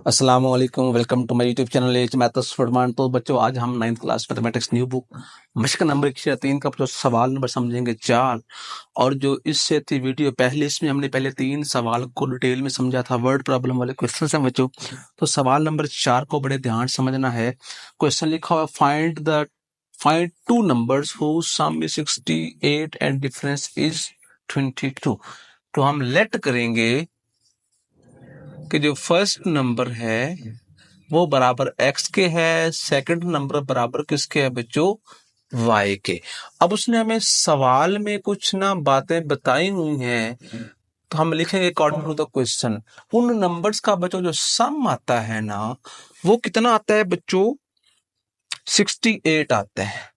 अस्सलाम वालेकुम, welcome to my YouTube channel as maths Farman. तो बच्चों, आज हम 9th class mathematics new book मशक नंबर 103 का जो सवाल नंबर समझेंगे 4। और जो इससे थी वीडियो पहले, इसमें हमने पहले 3 सवाल को डिटेल में समझा था, वर्ड प्रॉब्लम वाले क्वेश्चन हैं बच्चों। तो सवाल नंबर 4 को बड़े ध्यान से समझना है। क्वेश्चन लिखा हुआ, find two numbers whose sum is 68 and difference is 22। तो हम लेट करेंगे कि जो फर्स्ट नंबर है वो बराबर x के है, सेकंड नंबर बराबर किसके है बच्चों, y के। अब उसने हमें सवाल में कुछ ना बातें बताई हुई हैं, तो हम लिखेंगे अकॉर्डिंग टू द क्वेश्चन। उन नंबर्स का बच्चों जो सम आता है ना, वो कितना आता है बच्चों, 68 आता है।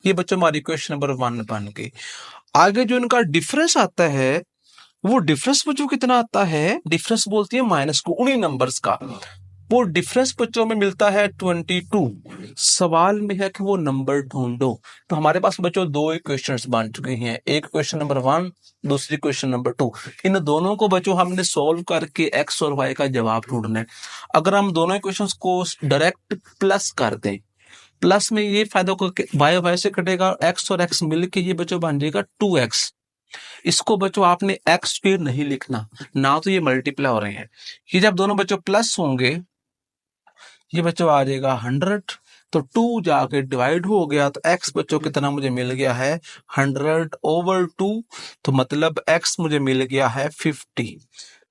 ये बच्चों हमारी क्वेश्चन नंबर 1 बन गई। आगे जो इनका डिफरेंस आता है, वो डिफरेंस बच्चों कितना आता है, डिफरेंस बोलती है माइनस को, उन्हीं नंबर्स का। वो डिफरेंस बच्चों में मिलता है 22। सवाल में है कि वो नंबर ढूंढो। तो हमारे पास बच्चों 2 इक्वेशंस बन चुकी हैं, एक क्वेश्चन नंबर 1, दूसरी क्वेश्चन नंबर 2। इन दोनों को बच्चों हमने सॉल्व करके x और y का जवाब ढूंढना है। अगर हम दोनों इक्वेशंस को डायरेक्ट प्लस कर दें, प्लस में ये फायदा होगा, y y से कटेगा, x और x मिलके ये बच्चों बन जाएगा 2x। इसको बच्चों आपने एक्स स्क्वायर नहीं लिखना ना, तो ये मल्टीप्लाई हो रहे हैं। ये जब दोनों बच्चों प्लस होंगे, ये बच्चों आ जाएगा 100, तो 2 जाके डिवाइड हो गया, तो x बच्चों कितना मुझे मिल गया है, 100/2। तो मतलब x मुझे मिल गया है 50।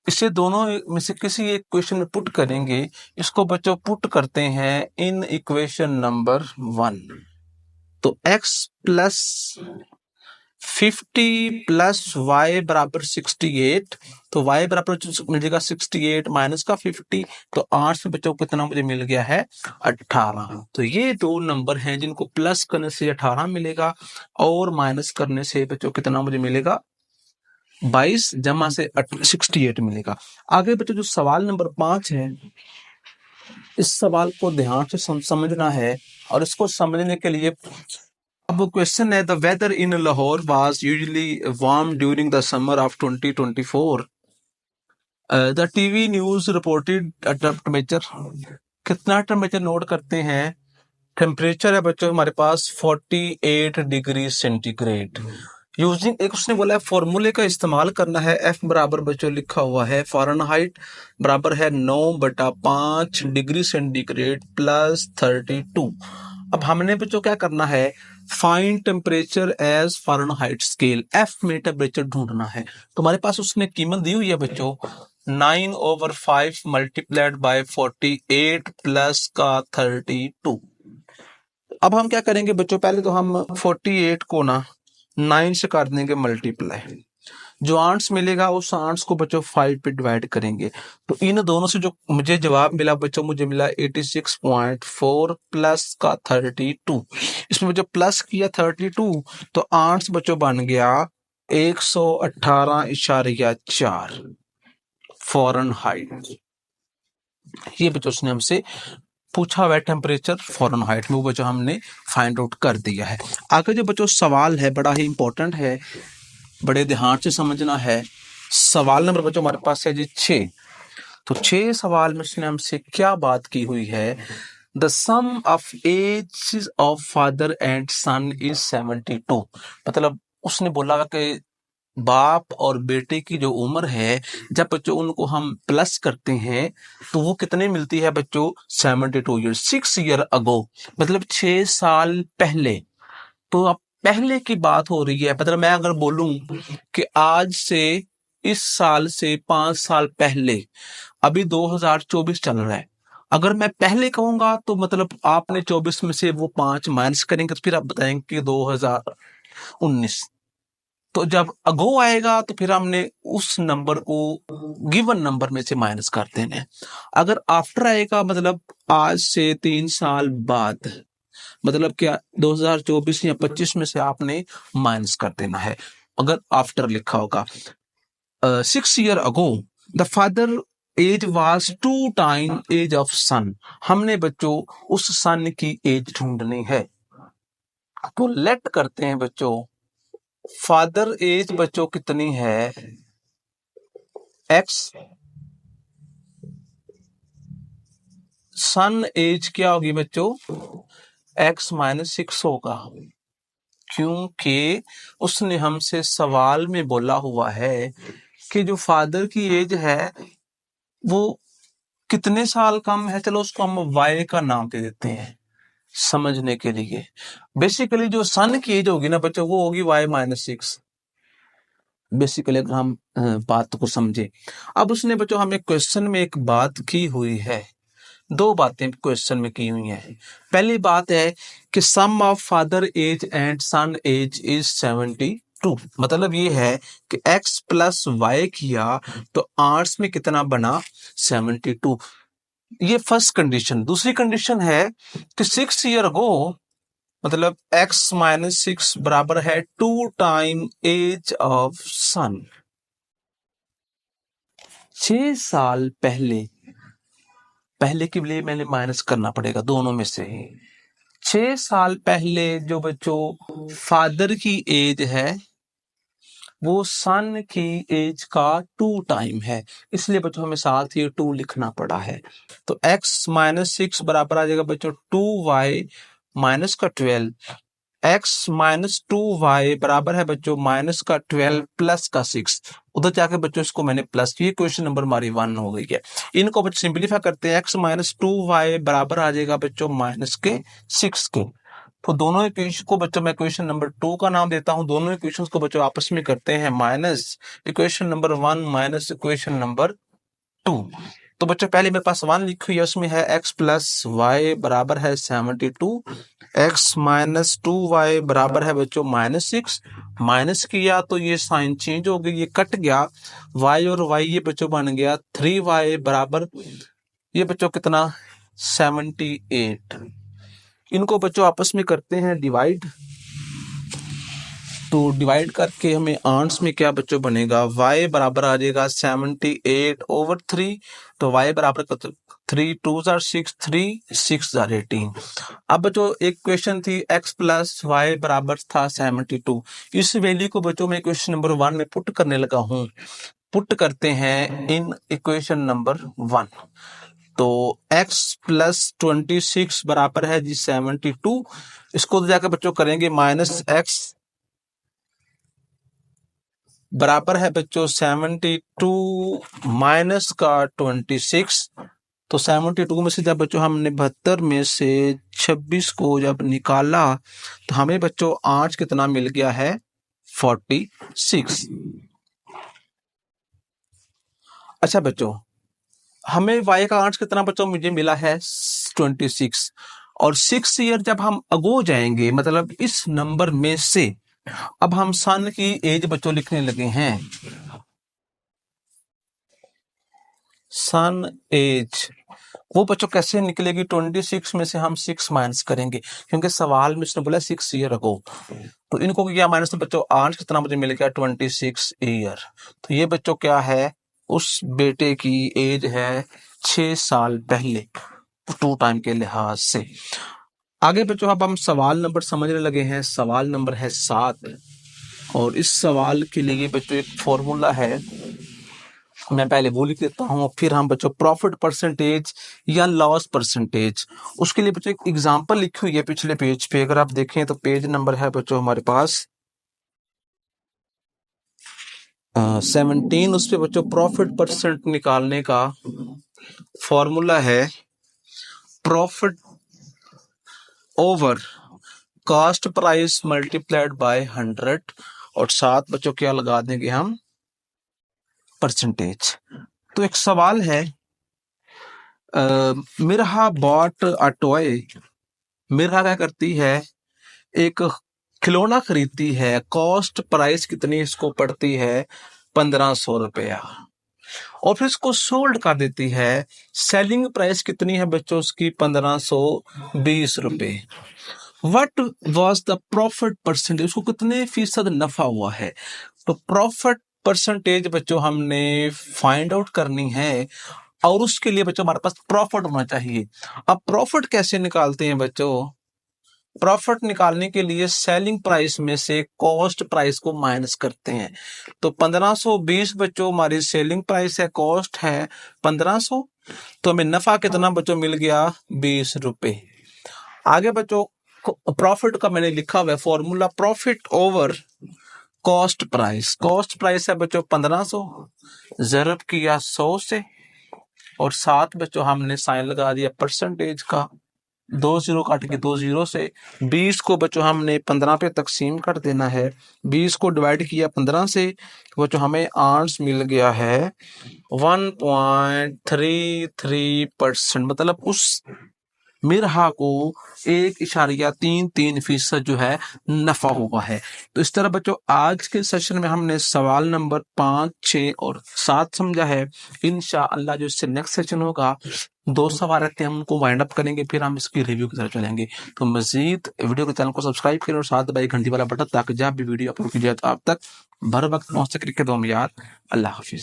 इसे दोनों में से किसी एक क्वेश्चन में पुट करेंगे। इसको बच्चों पुट करते हैं इन इक्वेशन नंबर 1। तो x प्लस 50 प्लस वाई बराबर 68। तो y बराबर मिल जाएगा 68 माइनस का 50। तो 8 से बच्चों को कितना मुझे मिल गया है, 18। तो ये 2 नंबर हैं जिनको प्लस करने से 18 मिलेगा, और माइनस करने से बच्चों कितना मुझे मिलेगा, 22 जमा से 68 मिलेगा। आगे बच्चों जो सवाल नंबर 5 है, इस सवाल को ध्यान से समझना है। और इसको समझने के लिए, अब क्वेश्चन है, the weather in Lahore was usually warm during the summer of 2024। The TV news reported temperature, कितना टेम्परेचर नोट करते हैं, टेम्परेचर है बच्चों हमारे पास 48 डिग्री सेंटीग्रेड। यूजिंग, एक उसने बोला है फॉर्मूले का इस्तेमाल करना है। एफ बराबर बच्चों लिखा हुआ है फ़ारेनहाइट बराबर है 9/5 डिग्री सेंटीग्रेड प्लस 32। अब हमने बच्चों क्या करना है, find temperature as Fahrenheit scale, F में टेम्परेचर ढूंढना है। तो हमारे पास उसने कीमत दी हुई है बच्चों 9/5 मल्टीप्लाइड बाय 48 प्लस का 32। अब हम क्या करेंगे बच्चों, पहले तो हम 48 को ना 9 से कर देंगे मल्टीप्लाई। जो आंट्स मिलेगा उस आंट्स को बच्चों 5 पे डिवाइड करेंगे। तो इन दोनों से जो मुझे जवाब मिला बच्चों, मुझे मिला 86.4 प्लस का 32। इसमें बच्चों प्लस किया 32, तो आंट्स बच्चों बन गया 118.4 फ़ारेनहाइट। ये बच्चों उसने हमसे पूछा हुआ है टेम्परेचर फ़ारेनहाइट में, वो बच्चों हमने फाइंड आउट कर दिया है। आगे जो बच्चों सवाल है बड़ा ही इंपॉर्टेंट है, बड़े ध्यान से समझना है। सवाल नंबर बच्चों हमारे पास है जी 6। तो 6 सवाल में उसने हमसे क्या बात की हुई है, the sum of age of father and son is 72। मतलब उसने बोला कि बाप और बेटे की जो उम्र है, जब बच्चों उनको हम प्लस करते हैं तो वो कितने मिलती है बच्चों, 72 ईयर, 6 ईयर अगो, मतलब 6 साल पहले। तो अब पहले की बात हो रही है, मतलब मैं अगर बोलूं कि आज से, इस साल से 5 साल पहले, अभी 2024 चल रहा है, अगर मैं पहले कहूंगा तो मतलब आपने 24 में से वो 5 माइनस करेंगे, तो फिर आप बताएंगे कि 2019। तो जब अगो आएगा तो फिर हमने उस नंबर को गिवन नंबर में से माइनस कर देना है। अगर आफ्टर आएगा मतलब आज से 3 साल बाद, मतलब क्या 2024 या 25 में से आपने माइनस कर देना है अगर आफ्टर लिखा होगा। 6 year ago the father age was 2 time age of son. हमने बच्चों उस सन की एज ढूंढनी है। तो लेट करते हैं बच्चों, फादर एज बच्चों कितनी है, x सन एज क्या होगी बच्चों, x-6 होगा, क्योंकि उसने हमसे सवाल में बोला हुआ है कि जो फादर की एज है वो कितने साल कम है। चलो उसको हम y का नाम दे देते हैं समझने के लिए। बेसिकली जो सन की एज होगी ना बच्चों, वो होगी y-6। बेसिकली अगर हम बात को समझे, अब उसने बच्चों हमें क्वेश्चन में एक बात की हुई है, दो बातें क्वेश्चन में की हुई हैं। पहली बात है कि some of father age and son age is 72। मतलब ये है कि x प्लस वाई किया तो आर्ट्स में कितना बना, 72। ये फर्स्ट कंडीशन। दूसरी कंडीशन है कि 6 ईयर अगो, मतलब x-6 बराबर है 2 टाइम एज ऑफ सन। 6 साल पहले, पहले के लिए मैंने माइनस करना पड़ेगा दोनों में से ही। 6 साल पहले जो बच्चों फादर की एज है वो सन की एज का 2 टाइम है, इसलिए बच्चों हमें साथ ही 2 लिखना पड़ा है। तो x-6 बराबर आ जाएगा बच्चों 2y माइनस का 12। x-2y बराबर है बच्चों माइनस का 12 प्लस का 6। उधर जाके बच्चों इसको मैंने प्लस, ये क्वेश्चन नंबर हमारी 1 हो गई है। इनको बच्चों सिंप्लीफाई करते हैं, x-2y बराबर आ जाएगा बच्चों माइनस के 6 के। तो दोनों इक्वेशन को बच्चों मैं इक्वेशन नंबर 2 का नाम देता हूं। दोनों इक्वेशंस को बच्चों आपस में करते हैं minus, equation number 1 minus equation number 2। तो बच्चों पहले मेरे पास 1 लिखी हुई है, उसमें है x प्लस वाई बराबर है 72, x-2y बराबर है बच्चों -6। माइनस किया तो ये साइन चेंज हो गई, ये कट गया, y और y ये बच्चों बन गया 3y बराबर, ये बच्चों कितना 78। इनको बच्चों आपस में करते हैं डिवाइड, तो डिवाइड करके हमें आंट्स में क्या बच्चों बनेगा, y बराबर आ जाएगा 78/3। तो y बराबर 3 2 6 3 6 18। अब बच्चों एक क्वेश्चन थी x प्लस वाई बराबर था 72। इस वैल्यू को बच्चों मैं क्वेश्चन नंबर 1 में पुट करने लगा हूं। पुट करते हैं इन इक्वेशन नंबर 1। तो x प्लस 26 बराबर है जी 72। इसको तो जाकर बच्चों करेंगे माइनस x बराबर है बच्चों 72 माइनस का 26। तो 72 में से जब बच्चों हमने 72 में से 26 को जब निकाला तो हमें बच्चों आंच कितना मिल गया है, 46। अच्छा बच्चों, हमें y का आंच कितना बच्चों मुझे मिला है 26, और 6 ईयर जब हम अगो जाएंगे, मतलब इस नंबर में से अब हम सन की एज बच्चों लिखने लगे हैं। सन एज वो बच्चों कैसे निकलेगी, 26 में से हम 6 माइनस करेंगे, क्योंकि सवाल में उसने बोला 6 ईयर अगो। तो इनको क्या माइनस, तो बच्चों आंच कितना मुझे मिल गया 26 ईयर। तो ये बच्चों क्या है, उस बेटे की एज है 6 साल पहले 2 टाइम के लिहाज से। आगे बच्चों अब हम सवाल नंबर समझने लगे हैं। सवाल नंबर है 7, और इस सवाल के लिए बच्चों एक फॉर्मूला है, मैं पहले वो लिख देता हूँ, फिर हम बच्चों प्रॉफिट परसेंटेज या लॉस परसेंटेज, उसके लिए बच्चों एक एग्जांपल लिखी हुई है पिछले पेज पे। अगर आप देखें तो पेज नंबर है बच्चों हमारे पास 17। उस पे बच्चों प्रॉफिट परसेंट निकालने का फॉर्मूला है profit over cost price multiplied by 100, और साथ बच्चों क्या लगा देंगे हम, परसेंटेज। तो एक सवाल है, Mirha bought a toy. Mirha क्या करती है, एक खिलौना खरीदती है, कॉस्ट प्राइस कितनी इसको पड़ती है, 1500 रुपया, और फिर इसको सोल्ड कर देती है, सेलिंग प्राइस कितनी है बच्चों उसकी, 1520 रुपए। What was the profit percentage, उसको कितने फीसद नफा हुआ है। तो प्रॉफिट परसेंटेज बच्चों हमने फाइंड आउट करनी है, और उसके लिए बच्चों हमारे पास प्रॉफिट होना चाहिए। अब प्रॉफिट कैसे निकालते हैं बच्चों, प्रॉफिट निकालने के लिए सेलिंग प्राइस में से कॉस्ट प्राइस को माइनस करते हैं। तो 1520 बच्चों हमारी सेलिंग प्राइस है, कॉस्ट है 1500, तो हमें नफा कितना बच्चों मिल गया 20 रुपए। आगे बच्चों प्रॉफिट का मैंने लिखा हुआ है formula, profit over cost price. Cost price है बच्चों 1500, ज़रब किया 100 से, और साथ बच्चों हमने साइन लगा दिया परसेंटेज का, 2 जीरो काट के 2 जीरो से। 20 को बच्चों हमने 15 पे तकसीम कर देना है, 20 को डिवाइड किया 15 से, बच्चों हमें आंसर मिल गया है 1.33%। मतलब उस मिरहा को 1.33% जो है नफा हुआ है। तो इस तरह बच्चों आज के सेशन में हमने सवाल नंबर 5, 6 और 7 समझा है। इंशाअल्लाह जो इससे नेक्स्ट सेशन होगा 2 सवाल रहते हैं, हम उनको वाइंड अप करेंगे, फिर हम इसकी रिव्यू की तरफ चलेंगे। तो मजीद वीडियो के चैनल को सब्सक्राइब करें और साथ दबाइए घंटी वाला बटन, ताकि जब भी वीडियो अपलोड की जाए तो आप तक बर वक्त पहुंच सके। दो यार, अल्लाह हाफिज।